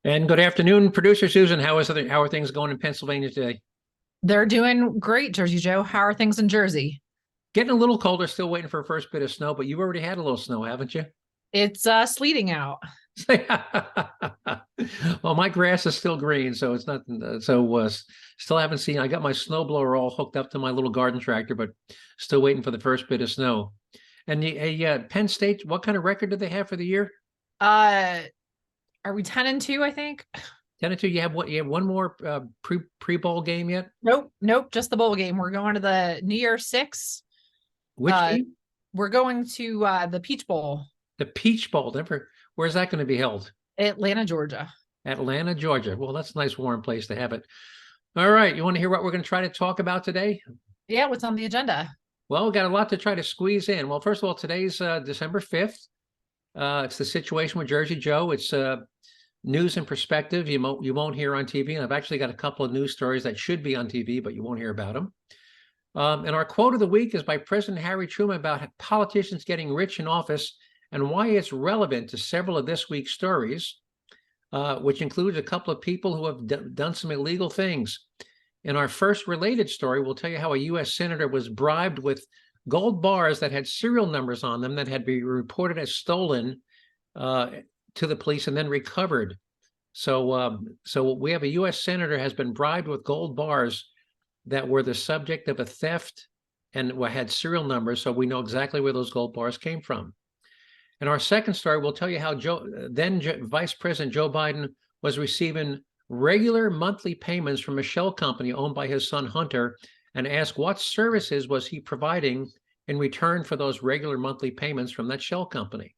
And good afternoon, producer Susan. How are things going in Pennsylvania today? They're doing great, Jersey Joe. How are things in Jersey? Getting a little colder, still waiting for a first bit of snow, but you've already had a little snow, haven't you? It's sleeting out. Well, my grass is still green, so it's not. Still haven't seen. I got my snowblower all hooked up to my little garden tractor, but still waiting for the first bit of snow. And Penn State, what kind of record do they have for the year? Uh, are we 10-2, I think? 10-2. You have what? You have one more pre-ball game yet? Nope, just the bowl game. We're going to the New Year's Six. Which game? We're going to the Peach Bowl. The Peach Bowl. Where's that going to be held? Atlanta, Georgia. Atlanta, Georgia. Well, that's a nice warm place to have it. All right. You want to hear what we're going to try to talk about today? Yeah, what's on the agenda? Well, we've got a lot to try to squeeze in. Well, first of all, today's December 5th. It's the situation with Jerzee Joe. It's news and perspective you won't hear on TV. And I've actually got a couple of news stories that should be on TV, but you won't hear about them. And our quote of the week is by President Harry Truman about politicians getting rich in office and why it's relevant to several of this week's stories, which includes a couple of people who have done some illegal things. In our first related story, we'll tell you how a U.S. senator was bribed with gold bars that had serial numbers on them that had been reported as stolen to the police and then recovered. So we have a U.S. senator has been bribed with gold bars that were the subject of a theft and had serial numbers, so we know exactly where those gold bars came from. In our second story, we'll tell you how Vice President Joe Biden was receiving regular monthly payments from a shell company owned by his son Hunter, and ask what services was he providing in return for those regular monthly payments from that shell company.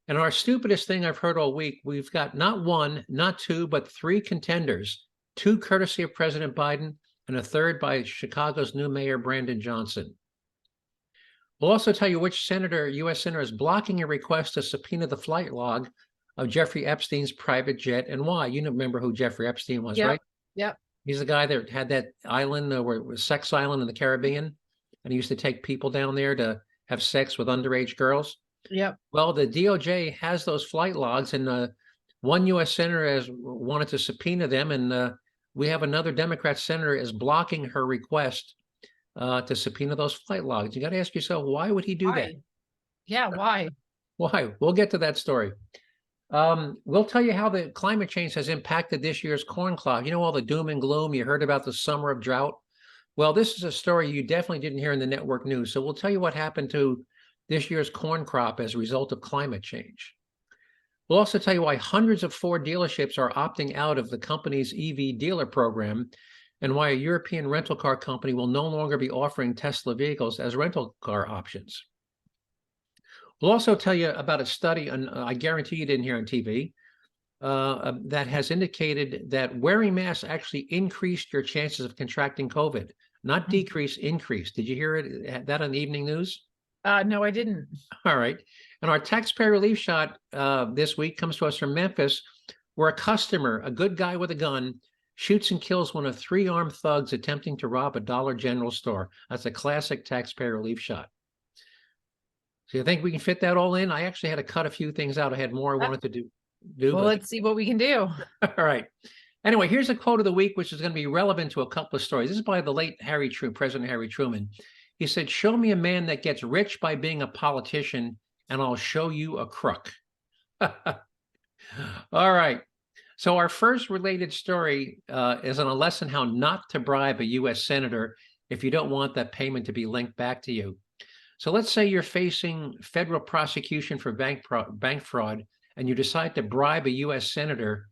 And our stupidest thing I've heard all week, we've got not one, not two, but three contenders, two courtesy of President Biden and a third by Chicago's new mayor, Brandon Johnson. We'll also tell you which U.S. senator is blocking a request to subpoena the flight log of Jeffrey Epstein's private jet and why. You remember who Jeffrey Epstein was, right? Yep. He's the guy that had that island, where it was Sex Island in the Caribbean, and he used to take people down there to have sex with underage girls. Yep. Well, the DOJ has those flight logs, and one U.S. senator has wanted to subpoena them, and we have another Democrat senator is blocking her request to subpoena those flight logs. You got to ask yourself, why would he do that? Yeah, why? Why? We'll get to that story. We'll tell you how the climate change has impacted this year's corn crop. You know, all the doom and gloom. You heard about the summer of drought. Well, this is a story you definitely didn't hear in the network news. So we'll tell you what happened to this year's corn crop as a result of climate change. We'll also tell you why hundreds of Ford dealerships are opting out of the company's EV dealer program, and why a European rental car company will no longer be offering Tesla vehicles as rental car options. We'll also tell you about a study, and I guarantee you didn't hear on TV, that has indicated that wearing masks actually increased your chances of contracting COVID, not decrease, increase. Did you hear that on the evening news? No, I didn't. All right. And our taxpayer relief shot this week comes to us from Memphis, where a customer, a good guy with a gun, shoots and kills one of three armed thugs attempting to rob a Dollar General store. That's a classic taxpayer relief shot. So you think we can fit that all in? I actually had to cut a few things out. I had more I wanted to do. Well, let's see what we can do. All right. Anyway, here's a quote of the week, which is going to be relevant to a couple of stories. This is by the late President Harry Truman. He said, "Show me a man that gets rich by being a politician, and I'll show you a crook." All right. So our first related story is on a lesson how not to bribe a U.S. senator if you don't want that payment to be linked back to you. So let's say you're facing federal prosecution for bank fraud, and you decide to bribe a U.S. senator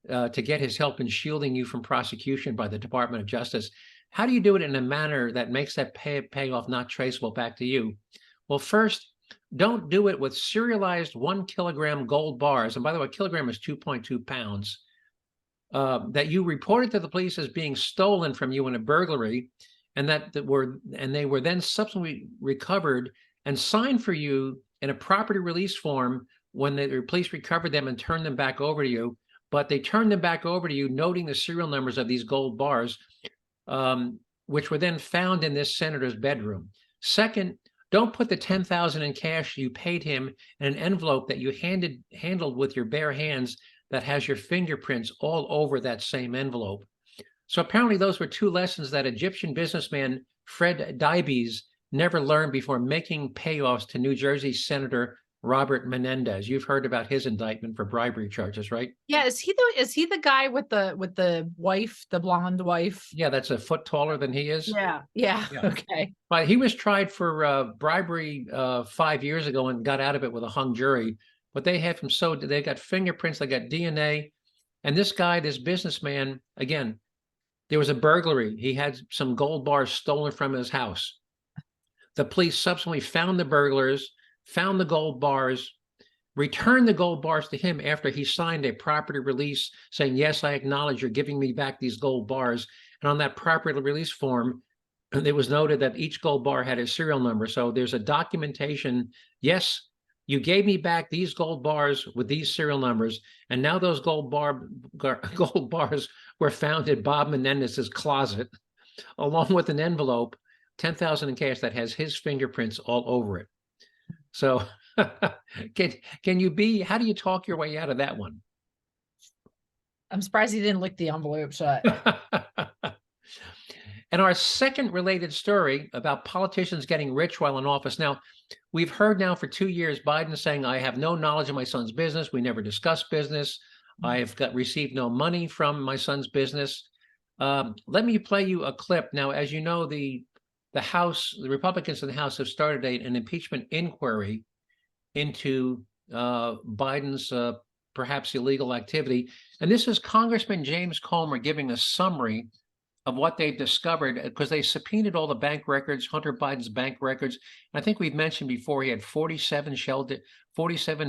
to get his help in shielding you from prosecution by the Department of Justice. How do you do it in a manner that makes that payoff not traceable back to you? Well, first, don't do it with serialized 1 kilogram gold bars. And by the way, a kilogram is 2.2 pounds that you reported to the police as being stolen from you in a burglary, and they were then subsequently recovered and signed for you in a property release form when the police recovered them and turned them back over to you. But they turned them back over to you, noting the serial numbers of these gold bars, which were then found in this senator's bedroom. Second, don't put the $10,000 in cash you paid him in an envelope that you handled with your bare hands that has your fingerprints all over that same envelope. So apparently those were two lessons that Egyptian businessman Fred Dybes never learned before making payoffs to New Jersey Senator Robert Menendez. You've heard about his indictment for bribery charges, right? Yeah, is he the guy with the wife, the blonde wife? Yeah, that's a foot taller than he is. Yeah. Yeah. Yeah. Okay. But he was tried for bribery 5 years ago and got out of it with a hung jury. But they have him they got fingerprints, they got DNA. And this guy, this businessman, again, there was a burglary. He had some gold bars stolen from his house. The police subsequently found the burglars, found the gold bars, returned the gold bars to him after he signed a property release saying, yes, I acknowledge you're giving me back these gold bars. And on that property release form, it was noted that each gold bar had a serial number. So there's a documentation. Yes, you gave me back these gold bars with these serial numbers. And now those gold bars were found in Bob Menendez's closet, along with an envelope, 10,000 in cash that has his fingerprints all over it. So can you how do you talk your way out of that one? I'm surprised he didn't lick the envelope shut. And our second related story about politicians getting rich while in office. Now, we've heard now for 2 years Biden saying, I have no knowledge of my son's business. We never discuss business. I've received no money from my son's business. Let me play you a clip. Now, as you know, the House, the Republicans in the House have started an impeachment inquiry into Biden's perhaps illegal activity. And this is Congressman James Comer giving a summary of what they've discovered, because they subpoenaed all the bank records, Hunter Biden's bank records. And I think we've mentioned before, he had 47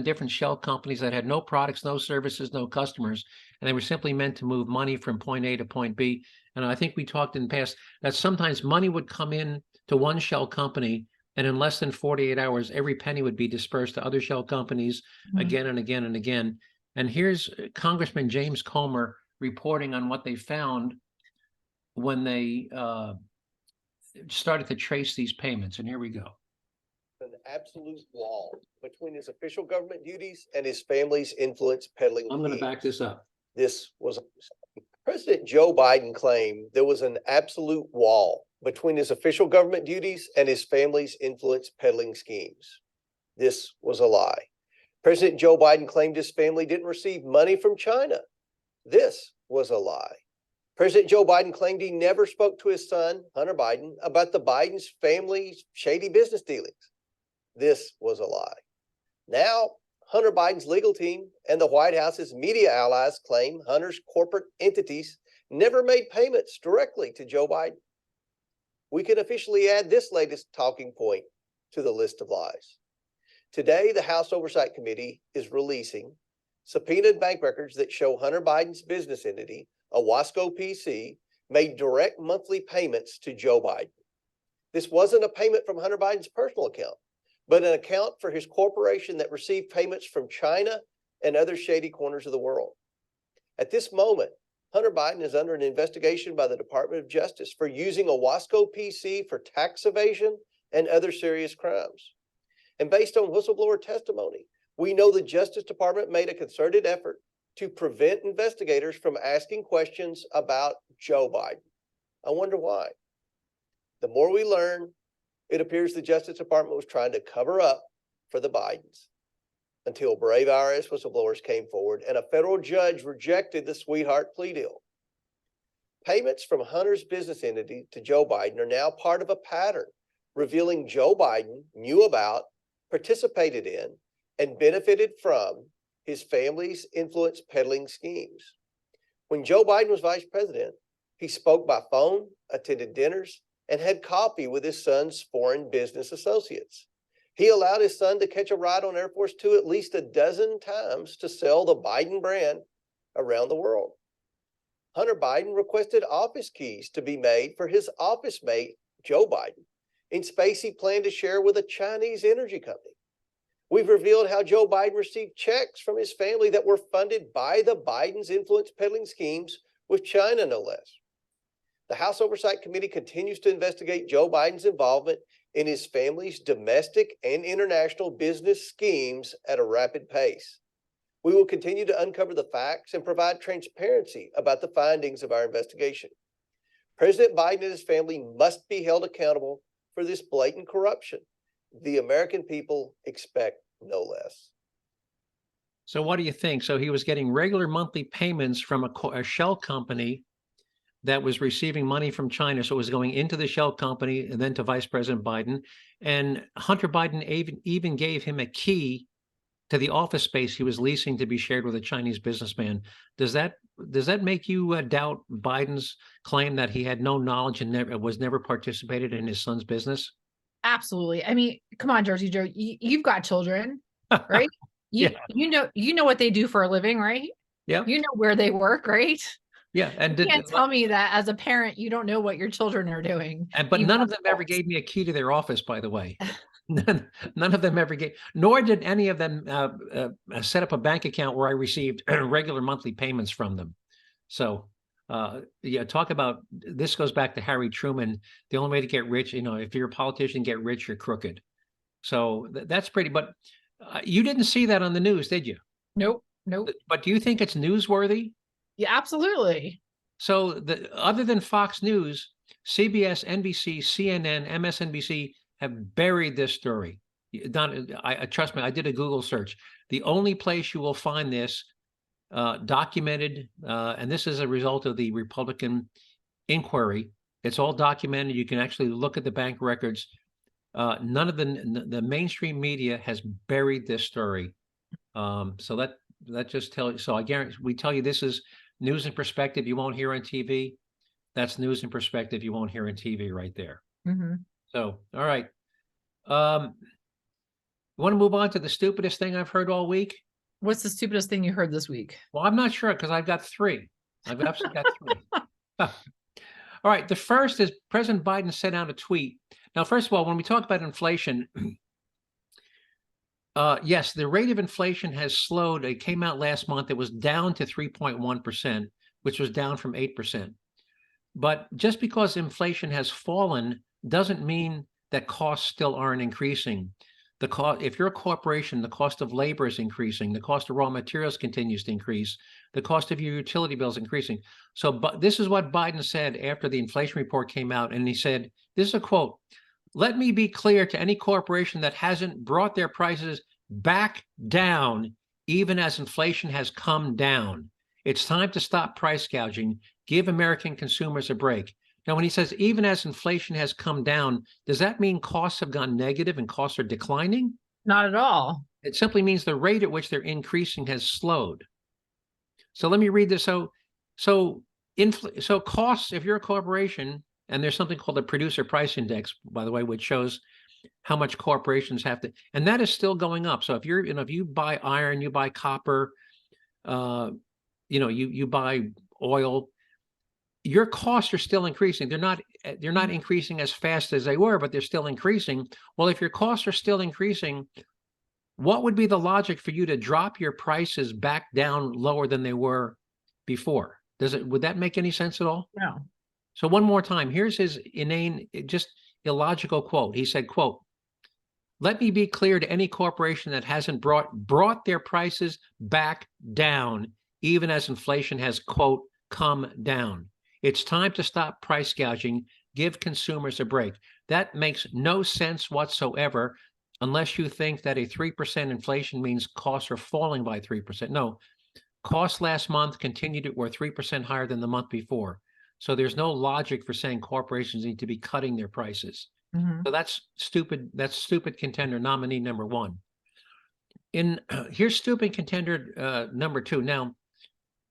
different shell companies that had no products, no services, no customers. And they were simply meant to move money from point A to point B. And I think we talked in the past that sometimes money would come in to one shell company, and in less than 48 hours, every penny would be dispersed to other shell companies again and again and again. And here's Congressman James Comer reporting on what they found when they started to trace these payments. And here we go. An absolute wall between his official government duties and his family's influence peddling. I'm going to back this up. This was President Joe Biden claimed there was an absolute wall between his official government duties and his family's influence peddling schemes. This was a lie. President Joe Biden claimed his family didn't receive money from China. This was a lie. President Joe Biden claimed he never spoke to his son, Hunter Biden, about the Biden's family's shady business dealings. This was a lie. Now, Hunter Biden's legal team and the White House's media allies claim Hunter's corporate entities never made payments directly to Joe Biden. We can officially add this latest talking point to the list of lies. Today, the House Oversight Committee is releasing subpoenaed bank records that show Hunter Biden's business entity, a Wasco PC, made direct monthly payments to Joe Biden. This wasn't a payment from Hunter Biden's personal account, but an account for his corporation that received payments from China and other shady corners of the world. At this moment, Hunter Biden is under an investigation by the Department of Justice for using a Wasco PC for tax evasion and other serious crimes. And based on whistleblower testimony, we know the Justice Department made a concerted effort to prevent investigators from asking questions about Joe Biden. I wonder why. The more we learn, it appears the Justice Department was trying to cover up for the Bidens until brave IRS whistleblowers came forward and a federal judge rejected the sweetheart plea deal. Payments from Hunter's business entity to Joe Biden are now part of a pattern revealing Joe Biden knew about, participated in, and benefited from his family's influence peddling schemes. When Joe Biden was vice president, he spoke by phone, attended dinners, and had coffee with his son's foreign business associates. He allowed his son to catch a ride on Air Force Two at least a dozen times to sell the Biden brand around the world. Hunter Biden requested office keys to be made for his office mate, Joe Biden, in space he planned to share with a Chinese energy company. We've revealed how Joe Biden received checks from his family that were funded by the Biden's influence peddling schemes with China, no less. The House Oversight Committee continues to investigate Joe Biden's involvement in his family's domestic and international business schemes at a rapid pace. We will continue to uncover the facts and provide transparency about the findings of our investigation. President Biden and his family must be held accountable for this blatant corruption. The American people expect no less. So what do you think? So he was getting regular monthly payments from a shell company that was receiving money from China. So it was going into the shell company and then to Vice President Biden. And Hunter Biden even gave him a key to the office space he was leasing to be shared with a Chinese businessman. Does that make you doubt Biden's claim that he had no knowledge and never participated in his son's business? Absolutely. I mean, come on, Jerzee Joe, you've got children, right? Yeah. You know what they do for a living, right? Yeah. You know where they work, right? Yeah. And You can't tell me that as a parent, you don't know what your children are doing. But none of them ever gave me a key to their office, by the way. None of them ever gave, nor did any of them set up a bank account where I received regular monthly payments from them. So, yeah, talk about, this goes back to Harry Truman. The only way to get rich, if you're a politician, get rich, you're crooked. So that's pretty, but you didn't see that on the news, did you? Nope. But do you think it's newsworthy? Yeah, absolutely. So other than Fox News, CBS, NBC, CNN, MSNBC have buried this story. Trust me, I did a Google search. The only place you will find this documented, and this is a result of the Republican inquiry. It's all documented. You can actually look at the bank records. None of the mainstream media has buried this story. So that just tells you. So I guarantee we tell you this is news and perspective you won't hear on TV. That's news and perspective you won't hear on TV right there. Mm-hmm. So, all right. Want to move on to the stupidest thing I've heard all week? What's the stupidest thing you heard this week? Well, I'm not sure because I've got three. I've absolutely got three. All right. The first is President Biden sent out a tweet. Now, first of all, when we talk about inflation, yes, the rate of inflation has slowed. It came out last month. It was down to 3.1%, which was down from 8%. But just because inflation has fallen doesn't mean that costs still aren't increasing. The cost, if you're a corporation, the cost of labor is increasing. The cost of raw materials continues to increase. The cost of your utility bills increasing. So, but this is what Biden said after the inflation report came out, and he said, "This is a quote. Let me be clear to any corporation that hasn't brought their prices back down, even as inflation has come down. It's time to stop price gouging. Give American consumers a break." Now, when he says even as inflation has come down, does that mean costs have gone negative and costs are declining? Not at all. It simply means the rate at which they're increasing has slowed. So let me read this. So costs, if you're a corporation, and there's something called the producer price index, by the way, which shows how much corporations have to, and that is still going up. So if if you buy iron, you buy copper, you buy oil, your costs are still increasing. They're not increasing as fast as they were, but they're still increasing. Well, if your costs are still increasing, what would be the logic for you to drop your prices back down lower than they were before? Would that make any sense at all? No. So one more time, here's his inane, just illogical quote. He said, quote, "Let me be clear to any corporation that hasn't brought their prices back down, even as inflation has, quote, come down. It's time to stop price gouging. Give consumers a break." That makes no sense whatsoever unless you think that a 3% inflation means costs are falling by 3%. No, costs last month were 3% higher than the month before. So there's no logic for saying corporations need to be cutting their prices. Mm-hmm. So that's stupid. That's stupid contender nominee number one. Here's stupid contender number two. Now,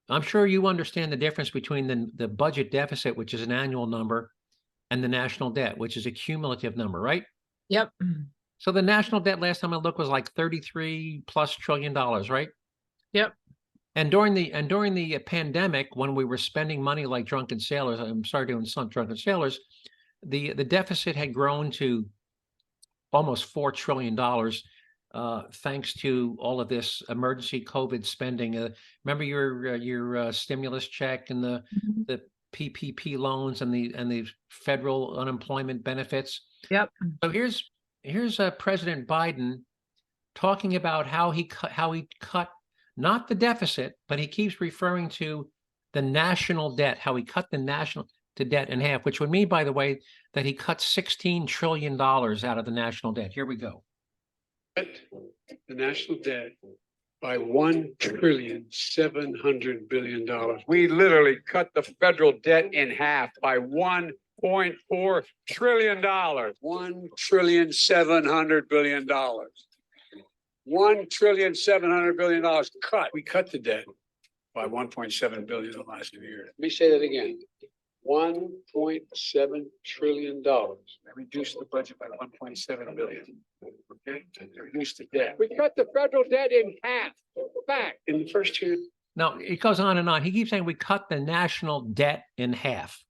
I'm sure you understand the difference between the budget deficit, which is an annual number, and the national debt, which is a cumulative number, right? Yep. So the national debt last time I looked was like $33+ trillion, right? Yep. And during the pandemic, when we were spending money like drunken sailors, I'm sorry doing some drunken sailors, the deficit had grown to almost $4 trillion. Thanks to all of this emergency COVID spending. Remember your stimulus check and the PPP loans and the federal unemployment benefits. Yep. So here's President Biden talking about how he cut not the deficit, but he keeps referring to the national debt, how he cut the national to debt in half, which would mean, by the way, that he cut $16 trillion out of the national debt. Here we go. The national debt by $1.7 trillion. We literally cut the federal debt in half by $1.4 trillion. $1.7 trillion. $1.7 trillion cut. We cut the debt by 1.7 billion in the last 2 years. Let me say that again. $1.7 trillion. Reduced the budget by 1.7 billion. Okay, reduced the debt. We cut the federal debt in half. Back in the first 2 years. No, it goes on and on. He keeps saying we cut the national debt in half.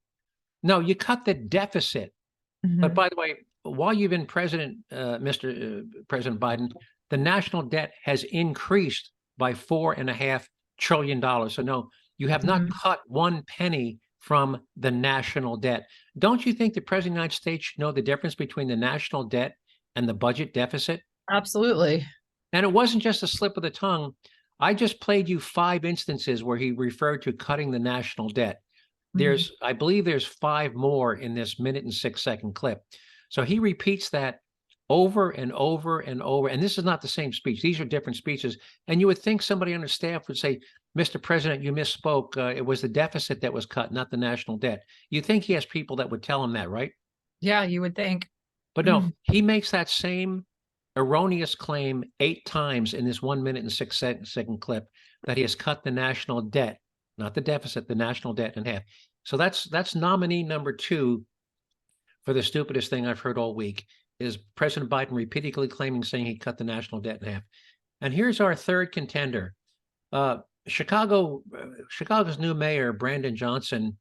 No, you cut the deficit. But by the way, while you've been president, Mr. President Biden, the national debt has increased by $4.5 trillion. So no, you have not cut one penny from the national debt. Don't you think the president of the United States should know the difference between the national debt and the budget deficit? Absolutely. And it wasn't just a slip of the tongue. I just played you 5 instances where he referred to cutting the national debt. I believe there's 5 more in this 1-and-6-second clip. So he repeats that over and over and over. And this is not the same speech. These are different speeches. And you would think somebody on the staff would say, Mr. President, you misspoke. It was the deficit that was cut, not the national debt. You think he has people that would tell him that, right? Yeah, you would think. But no, he makes that same erroneous claim 8 times in this 1-and-6-second clip that he has cut the national debt, not the deficit, the national debt in half. So that's nominee number 2 for the stupidest thing I've heard all week, is President Biden repeatedly saying he cut the national debt in half. And here's our third contender. Chicago's new mayor, Brandon Johnson,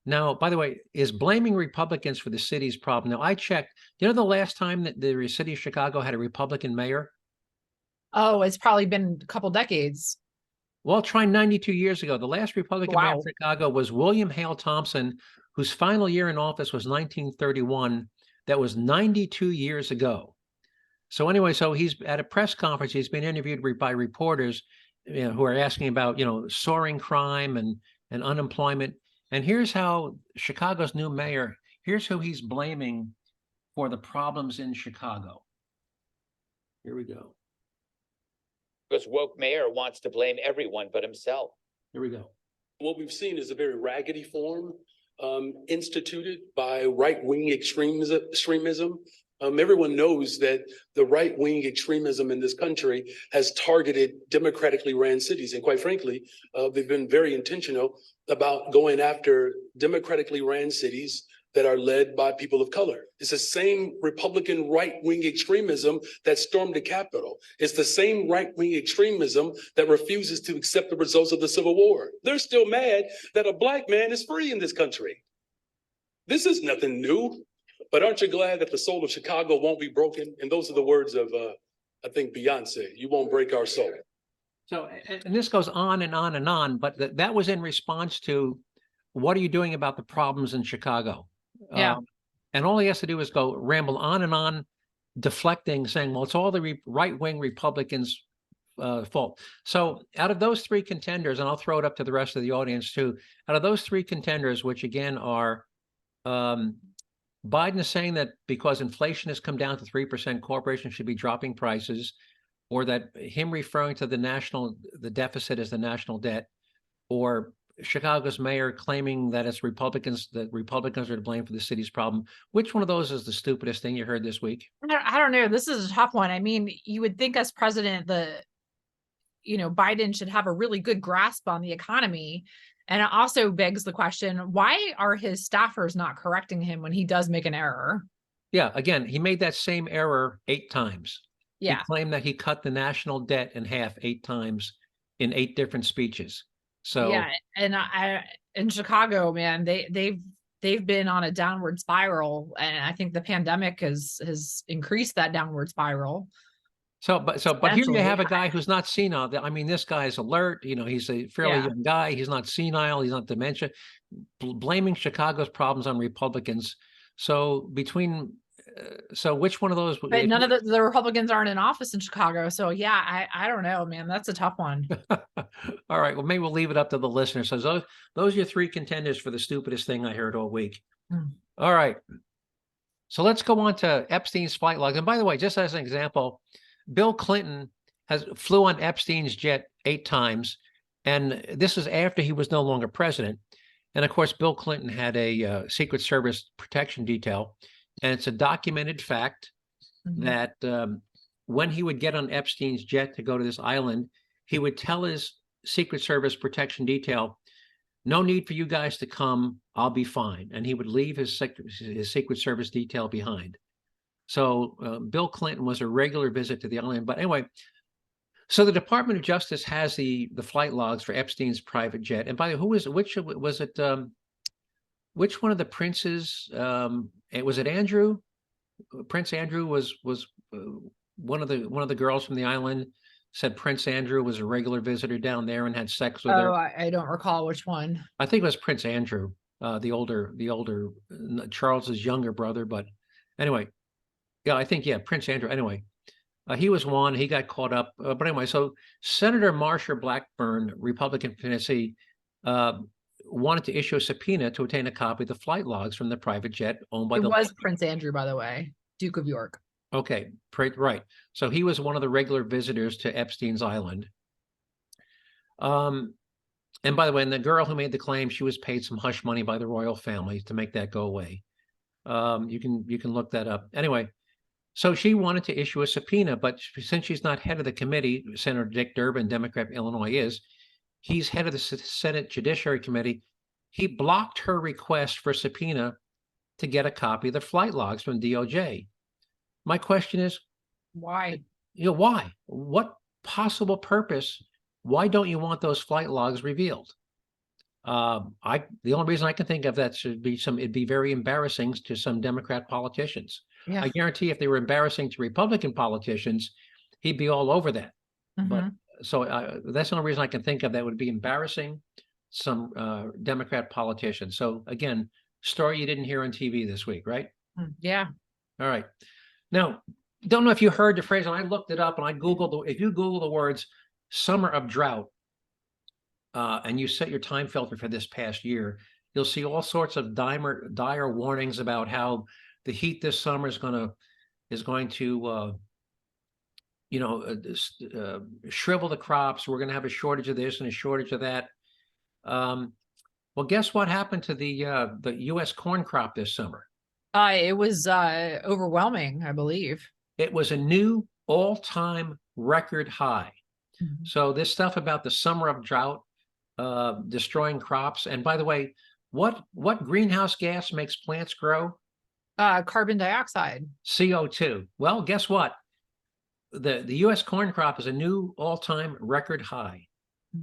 now, by the way, is blaming Republicans for the city's problem. Now, I checked. You know the last time that the city of Chicago had a Republican mayor? Oh, it's probably been a couple decades. Well, try 92 years ago. The last Republican mayor of Chicago was William Hale Thompson, whose final year in office was 1931. That was 92 years ago. So anyway, so he's at a press conference. He's been interviewed by reporters, who are asking about, soaring crime and unemployment. And here's how Chicago's new mayor, here's who he's blaming for the problems in Chicago. Here we go. Because woke mayor wants to blame everyone but himself. Here we go. What we've seen is a very raggedy form instituted by right-wing extremism. Everyone knows that the right-wing extremism in this country has targeted democratically ran cities. And quite frankly, they've been very intentional about going after democratically ran cities that are led by people of color. It's the same Republican right-wing extremism that stormed the Capitol. It's the same right-wing extremism that refuses to accept the results of the Civil War. They're still mad that a Black man is free in this country. This is nothing new. But aren't you glad that the soul of Chicago won't be broken? And those are the words of, I think, Beyonce. You won't break our soul. So, and this goes on and on and on, but that was in response to, what are you doing about the problems in Chicago? Yeah. And all he has to do is go ramble on and on, deflecting, saying, well, it's all the right-wing Republicans' fault. So out of those 3 contenders, and I'll throw it up to the rest of the audience too, out of those 3 contenders, which again are, Biden is saying that because inflation has come down to 3%, corporations should be dropping prices, or that him referring to the deficit as the national debt, or Chicago's mayor claiming that it's Republicans are to blame for the city's problem. Which one of those is the stupidest thing you heard this week? I don't know. This is a tough one. I mean, you would think as president, Biden should have a really good grasp on the economy. And it also begs the question, why are his staffers not correcting him when he does make an error? Yeah, again, he made that same error 8 times. Yeah. He claimed that he cut the national debt in half 8 times in 8 different speeches. So yeah, and in Chicago, man, they've been on a downward spiral, and I think the pandemic has increased that downward spiral. But here you have a guy who's not senile. I mean, this guy is alert. He's a fairly young guy. He's not senile. He's not dementia. Blaming Chicago's problems on Republicans. So between so which one of those? But none of the Republicans aren't in office in Chicago. So yeah, I don't know, man. That's a tough one. All right. Well, maybe we'll leave it up to the listeners. So those are your three contenders for the stupidest thing I heard all week. All right. So let's go on to Epstein's flight logs. And by the way, just as an example, Bill Clinton flew on Epstein's jet 8 times. And this is after he was no longer president. And of course, Bill Clinton had a Secret Service protection detail. And it's a documented fact that when he would get on Epstein's jet to go to this island, he would tell his Secret Service protection detail, no need for you guys to come, I'll be fine. And he would leave his Secret Service detail behind. So Bill Clinton was a regular visit to the island. But anyway, so the Department of Justice has the flight logs for Epstein's private jet. And by the way, which one of the princes, was it Andrew? Prince Andrew was one of the girls from the island said Prince Andrew was a regular visitor down there and had sex with her. Oh, I don't recall which one. I think it was Prince Andrew, the older Charles's younger brother. But anyway, yeah, I think, Prince Andrew. Anyway, he was one. He got caught up. But anyway, so Senator Marsha Blackburn, Republican from Tennessee, wanted to issue a subpoena to obtain a copy of the flight logs from the private jet owned by It was Prince Andrew, by the way, Duke of York. Okay, right. So he was one of the regular visitors to Epstein's island. And by the way, and the girl who made the claim, she was paid some hush money by the royal family to make that go away. You can look that up. Anyway, so she wanted to issue a subpoena, but since she's not head of the committee, Senator Dick Durbin, Democrat from Illinois, is. He's head of the Senate Judiciary Committee. He blocked her request for subpoena to get a copy of the flight logs from DOJ. My question is, why? Why? What possible purpose? Why don't you want those flight logs revealed? The only reason I can think of that should be it'd be very embarrassing to some Democrat politicians. Yeah. I guarantee if they were embarrassing to Republican politicians, he'd be all over that. But so that's the only reason I can think of that would be embarrassing some Democrat politicians. So again, story you didn't hear on TV this week, right? Yeah. All right. Now, don't know if you heard the phrase, and I looked it up and I Googled, if you Google the words summer of drought, and you set your time filter for this past year, you'll see all sorts of dire warnings about how the heat this summer is going to shrivel the crops. We're going to have a shortage of this and a shortage of that. Well, guess what happened to the U.S. corn crop this summer? It was overwhelming, I believe. It was a new all-time record high. So this stuff about the summer of drought destroying crops. And by the way, what greenhouse gas makes plants grow? Carbon dioxide. CO2. Well, guess what? The U.S. corn crop is a new all-time record high.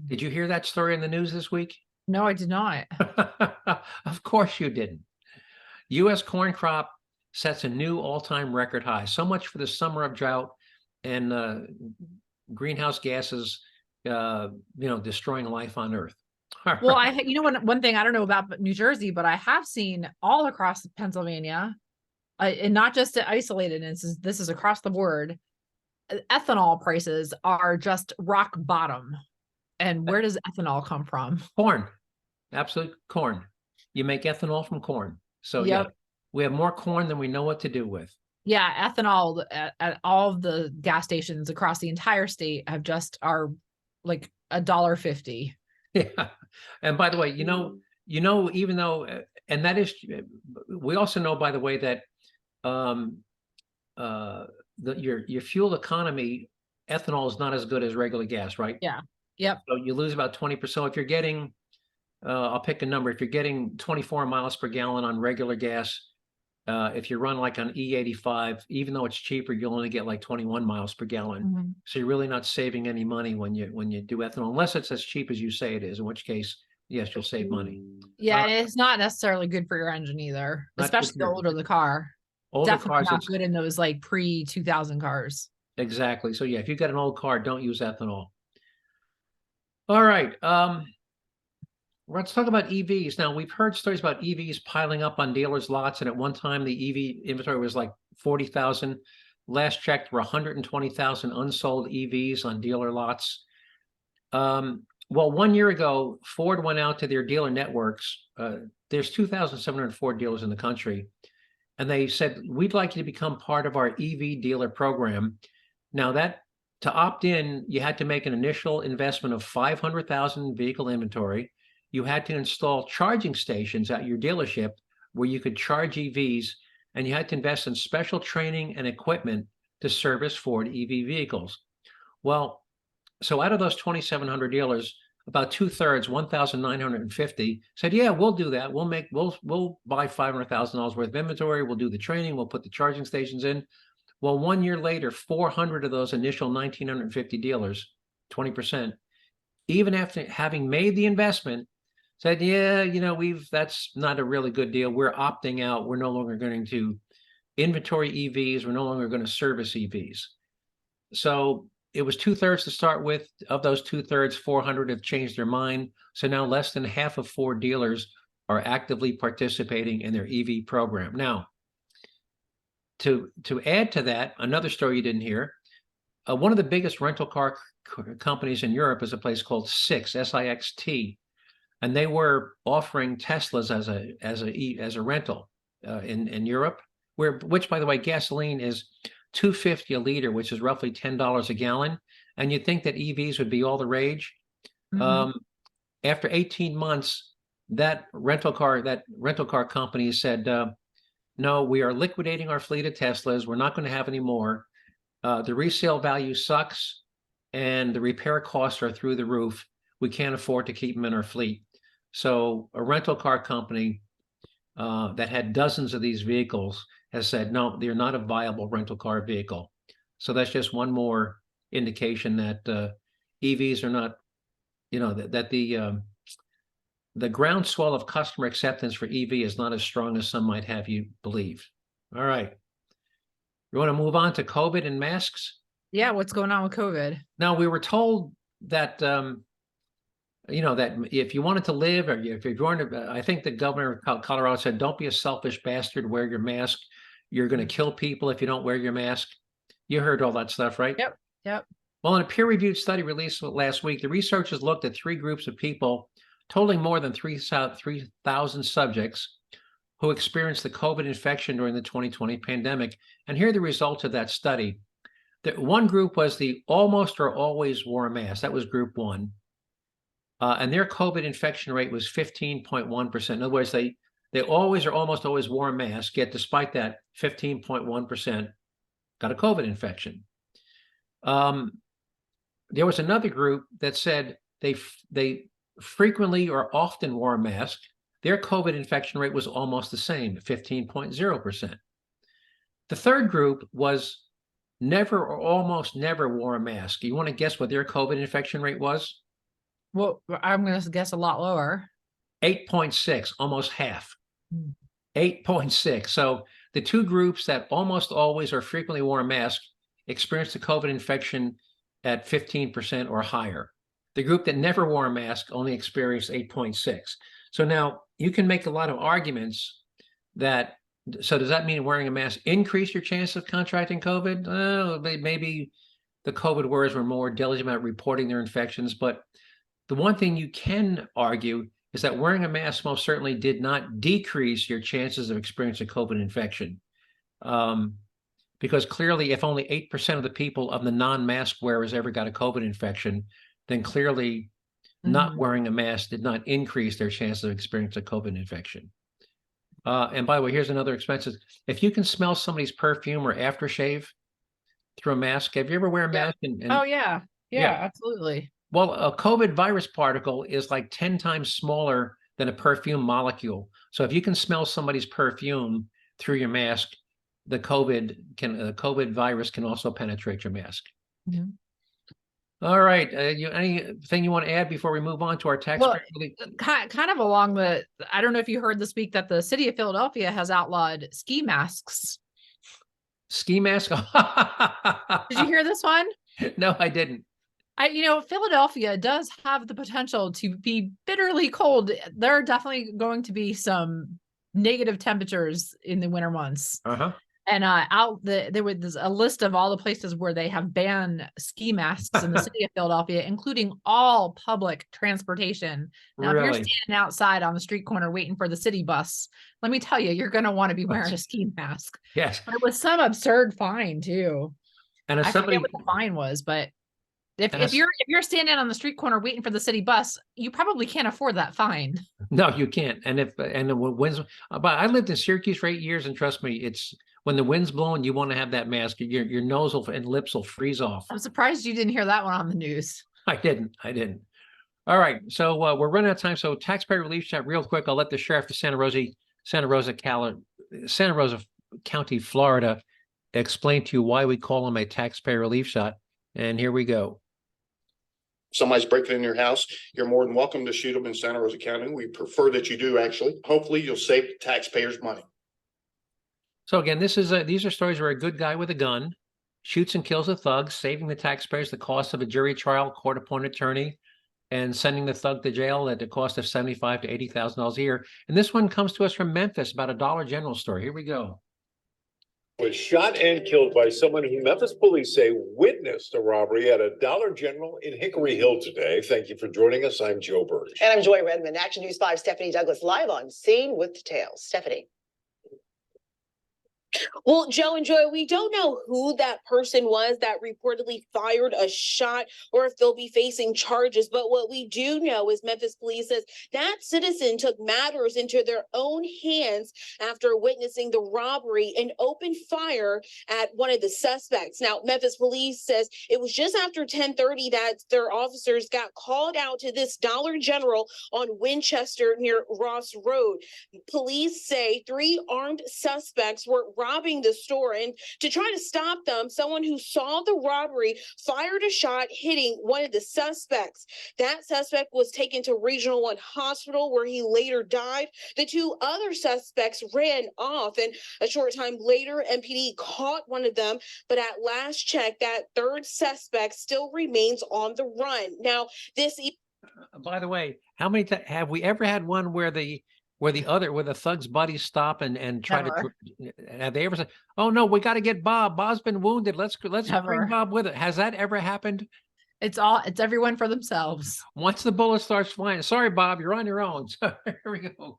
Did you hear that story in the news this week? No, I did not. Of course you didn't. U.S. corn crop sets a new all-time record high. So much for the summer of drought and greenhouse gases, destroying life on Earth. Well, one thing I don't know about New Jersey, but I have seen all across Pennsylvania, and not just isolated instances. This is across the board. Ethanol prices are just rock bottom. And where does ethanol come from? Corn, absolute corn. You make ethanol from corn. So yeah, we have more corn than we know what to do with. Yeah, ethanol at all of the gas stations across the entire state are like $1.50. Yeah, and by the way, even though, and that is, we also know, by the way, that your fuel economy, ethanol is not as good as regular gas, right? Yeah. Yep. So you lose about 20%. If you're getting, I'll pick a number. If you're getting 24 miles per gallon on regular gas, if you run like on E85, even though it's cheaper, you'll only get like 21 miles per gallon. So you're really not saving any money when you do ethanol, unless it's as cheap as you say it is, in which case, yes, you'll save money. Yeah, it's not necessarily good for your engine either, especially the older the car. Definitely not good in those like pre-2000 cars. Exactly. So yeah, if you got an old car, don't use ethanol. All right. let's talk about EVs. Now, we've heard stories about EVs piling up on dealers' lots, and at one time the EV inventory was like 40,000. Last check, there were 120,000 unsold EVs on dealer lots. Well, 1 year ago, Ford went out to their dealer networks. There's 2,700 Ford dealers in the country. And they said, we'd like you to become part of our EV dealer program. Now to opt in, you had to make an initial investment of 500,000 vehicle inventory. You had to install charging stations at your dealership where you could charge EVs, and you had to invest in special training and equipment to service Ford EV vehicles. Well, so out of those 2,700 dealers, about 2/3, 1,950 said, yeah, we'll do that. We'll buy $500,000 worth of inventory. We'll do the training. We'll put the charging stations in. Well, 1 year later, 400 of those initial 1,950 dealers, 20%, even after having made the investment, said, yeah, that's not a really good deal. We're opting out. We're no longer going to inventory EVs. We're no longer going to service EVs. So it was 2/3 to start with. Of those 2/3, 400 have changed their mind. So now less than half of Ford dealers are actively participating in their EV program. Now, to add to that, another story you didn't hear, one of the biggest rental car companies in Europe is a place called Sixt, S-I-X-T, and they were offering Teslas as a rental in Europe, which, by the way, gasoline is $2.50 a liter, which is roughly $10 a gallon. And you'd think that EVs would be all the rage. Mhm. After 18 months, that rental car company said, no, we are liquidating our fleet of Teslas. We're not going to have any more. The resale value sucks, and the repair costs are through the roof. We can't afford to keep them in our fleet. So a rental car company that had dozens of these vehicles has said, no, they're not a viable rental car vehicle. So that's just one more indication that EVs are not, that the groundswell of customer acceptance for EV is not as strong as some might have you believe. All right. We want to move on to COVID and masks. Yeah, what's going on with COVID? Now, we were told that, that if you wanted to live, or if you're going to, I think the governor of Colorado said, don't be a selfish bastard, wear your mask. You're going to kill people if you don't wear your mask. You heard all that stuff, right? Yep. Well, in a peer-reviewed study released last week, the researchers looked at 3 groups of people, totaling more than 3,000 subjects who experienced the COVID infection during the 2020 pandemic. And here are the results of that study. One group was the almost or always wore a mask. That was group 1. And their COVID infection rate was 15.1%. In other words, they always or almost always wore a mask, yet despite that, 15.1% got a COVID infection. There was another group that said they frequently or often wore a mask. Their COVID infection rate was almost the same, 15.0%. The third group was never or almost never wore a mask. You want to guess what their COVID infection rate was? Well, I'm going to guess a lot lower. 8.6, almost half. Hmm. 8.6. So the 2 groups that almost always or frequently wore a mask experienced a COVID infection at 15% or higher. The group that never wore a mask only experienced 8.6. So now you can make a lot of arguments that, so does that mean wearing a mask increase your chance of contracting COVID? Maybe the COVID warriors were more diligent about reporting their infections, but the one thing you can argue is that wearing a mask most certainly did not decrease your chances of experiencing a COVID infection. Because clearly, if only 8% of the people of the non-mask wearers ever got a COVID infection, then clearly not wearing a mask did not increase their chances of experiencing a COVID infection. And by the way, here's another expensive. If you can smell somebody's perfume or aftershave through a mask, have you ever wear a mask? Oh, yeah. Yeah, absolutely. Well, a COVID virus particle is like 10 times smaller than a perfume molecule. So if you can smell somebody's perfume through your mask, the COVID virus can also penetrate your mask. Mhm. All right. Anything you want to add before we move on to our tax? Well, kind of along the, I don't know if you heard this week that the city of Philadelphia has outlawed ski masks. Ski mask? Did you hear this one? No, I didn't. Philadelphia does have the potential to be bitterly cold. There are definitely going to be some negative temperatures in the winter months. Uh-huh. And there was a list of all the places where they have banned ski masks in the city of Philadelphia, including all public transportation. Now, if you're Really? standing outside on the street corner waiting for the city bus, let me tell you, you're going to want to be wearing a ski mask. Yes. But it was some absurd fine too. And if I forget somebody, what the fine was, but if That's- you're standing on the street corner waiting for the city bus, you probably can't afford that fine. no, you can't. And when winds, but I lived in Syracuse for 8 years, and trust me, it's when the wind's blowing, you want to have that mask. Your nose and lips will freeze off. I'm surprised you didn't hear that one on the news. I didn't. All right. So we're running out of time. So taxpayer relief chat real quick. I'll let the sheriff of Santa Rosa County, Florida, explain to you why we call him a taxpayer relief shot. And here we go. Somebody's breaking in your house, you're more than welcome to shoot them in Santa Rosa County. We prefer that you do, actually. Hopefully you'll save the taxpayers money. So again, these are stories where a good guy with a gun shoots and kills a thug, saving the taxpayers the cost of a jury trial, court-appointed attorney, and sending the thug to jail at the cost of $75,000 to $80,000 a year. And this one comes to us from Memphis, about a Dollar General store. Here we go. Was shot and killed by someone who Memphis police say witnessed a robbery at a Dollar General in Hickory Hill today. Thank you for joining us. I'm Joe Burge. And I'm Joy Redmond. Action News 5 Stephanie Douglas live on scene with details. Stephanie. Well, Joe and Joy, we don't know who that person was that reportedly fired a shot or if they'll be facing charges. But what we do know is Memphis police says that citizen took matters into their own hands after witnessing the robbery and opened fire at one of the suspects. Now, Memphis police says it was just after 10:30 that their officers got called out to this Dollar General on Winchester near Ross Road. Police say 3 armed suspects were robbing the store, and to try to stop them, someone who saw the robbery fired a shot hitting one of the suspects. That suspect was taken to Regional 1 Hospital where he later died. The 2 other suspects ran off, and a short time later, MPD caught one of them, but at last check, that 3rd suspect still remains on the run. Now, By the way, how many have we ever had one where the thug's buddies stop and try Never. to, have they ever said, "Oh no, we got to get Bob. Bob's been wounded. Let's bring Never. Bob with it." Has that ever happened? It's everyone for themselves. Once the bullet starts flying, sorry, Bob, you're on your own. So here we go.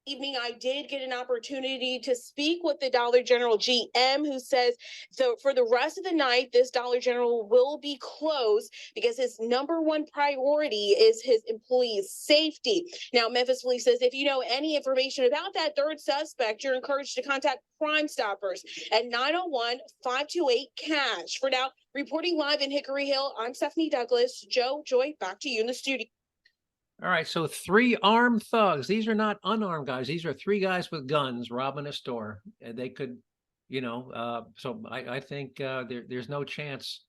evening, I did get an opportunity to speak with the Dollar General GM, who says so for the rest of the night, this Dollar General will be closed because his #1 priority is his employees' safety. Now, Memphis police says if you know any information about that 3rd suspect, you're encouraged to contact Crime Stoppers at 901-528-CASH. For now, reporting live in Hickory Hill, I'm Stephanie Douglas. Joe, Joy, back to you in the studio. All right, so 3 armed thugs. These are not unarmed guys. These are 3 guys with guns robbing a store. And they could, so I think there's no chance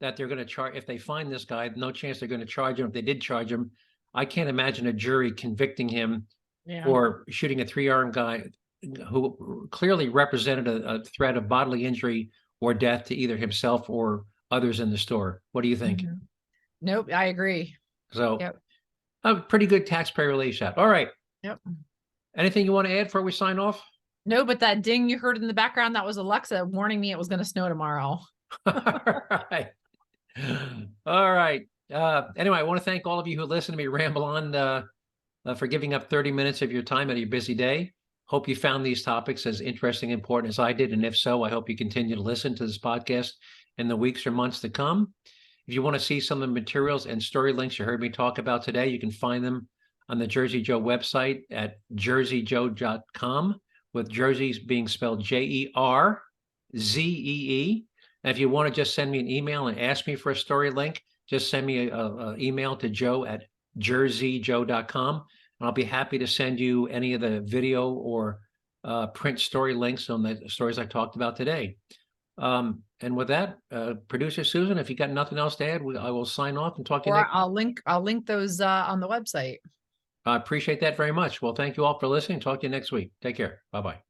that they're going to charge. If they find this guy, no chance they're going to charge him. If they did charge him, I can't imagine a jury convicting him for shooting a 3 armed guy who clearly represented a threat of bodily injury or death to either himself or others in the store. What do you think? Mm-hmm. Nope, I agree. So. Yep. A pretty good taxpayer relief shot. All right. Yep. Anything you want to add before we sign off? No, but that ding you heard in the background, that was Alexa warning me it was going to snow tomorrow. All right. All right. Anyway, I want to thank all of you who listened to me ramble on for giving up 30 minutes of your time out of your busy day. Hope you found these topics as interesting and important as I did. And if so, I hope you continue to listen to this podcast in the weeks or months to come. If you want to see some of the materials and story links you heard me talk about today, you can find them on the Jerzee Joe website at jerzeejoe.com, with Jersey being spelled Jerzee. And if you want to just send me an email and ask me for a story link, just send me an email to joe@jerzeejoe.com, and I'll be happy to send you any of the video or print story links on the stories I talked about today. And with that, producer Susan, if you got nothing else to add, I will sign off and talk to you next. I'll link those on the website. I appreciate that very much. Well, thank you all for listening. Talk to you next week. Take care. Bye-bye.